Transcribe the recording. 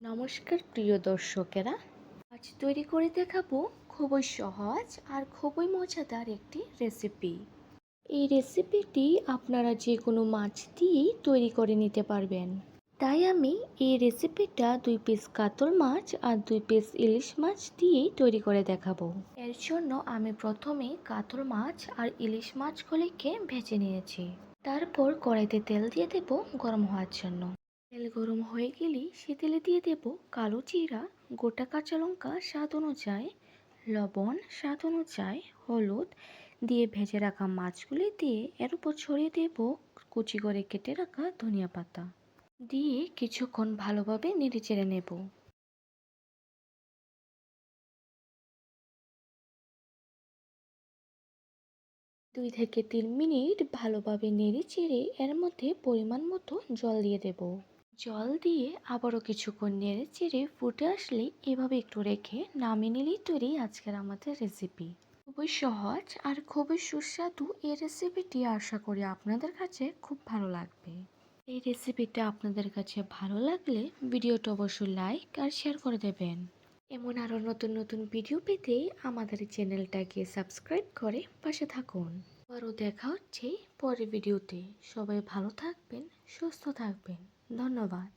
নমস্কার প্রিয় দর্শকেরা, আজ তৈরি করে দেখাবো খুবই সহজ আর খুবই মজাদার একটি রেসিপি। এই রেসিপিটি আপনারা যে কোনো মাছ দিয়েই তৈরি করে নিতে পারবেন। তাই আমি এই রেসিপিটা 2 পিস কাতল মাছ আর 2 পিস ইলিশ মাছ দিয়েই তৈরি করে দেখাবো। এর জন্য আমি প্রথমে কাতল মাছ আর ইলিশ মাছগুলিকে ভেজে নিয়েছি। তারপর কড়াইতে তেল দিয়ে দেব গরম হওয়ার জন্য। তেল গরম হয়ে গেলে সে তেলে দিয়ে দেব কালো জিরা, গোটা কাঁচা লঙ্কা স্বাদ অনুযায়ী, লবণ স্বাদ অনুযায়ী, হলুদ দিয়ে ভেজে রাখা মাছগুলি দিয়ে এর উপর ছড়িয়ে দেব কুচি করে কেটে রাখা ধনিয়া পাতা দিয়ে কিছুক্ষণ ভালোভাবে নেড়ে চেড়ে নেব। 2 থেকে 3 মিনিট ভালোভাবে নেড়ে চেড়ে এর মধ্যে পরিমাণ মতো জল দিয়ে দেব। জল দিয়ে আবারও কিছুক্ষণ নেড়ে চেড়ে ফুটে আসলে এভাবে একটু রেখে নামিয়ে নিলেই তৈরি আজকের আমাদের রেসিপি। খুবই সহজ আর খুবই সুস্বাদু এই রেসিপিটি আশা করি আপনাদের কাছে খুব ভালো লাগবে। এই রেসিপিটা আপনাদের কাছে ভালো লাগলে ভিডিওটা অবশ্যই লাইক আর শেয়ার করে দেবেন। এমন আরও নতুন নতুন ভিডিও পেতে আমাদের চ্যানেলটাকে সাবস্ক্রাইব করে পাশে থাকুন। আবারও দেখা হচ্ছে পরের ভিডিওতে। সবাই ভালো থাকবেন, সুস্থ থাকবেন। ধন্যবাদ।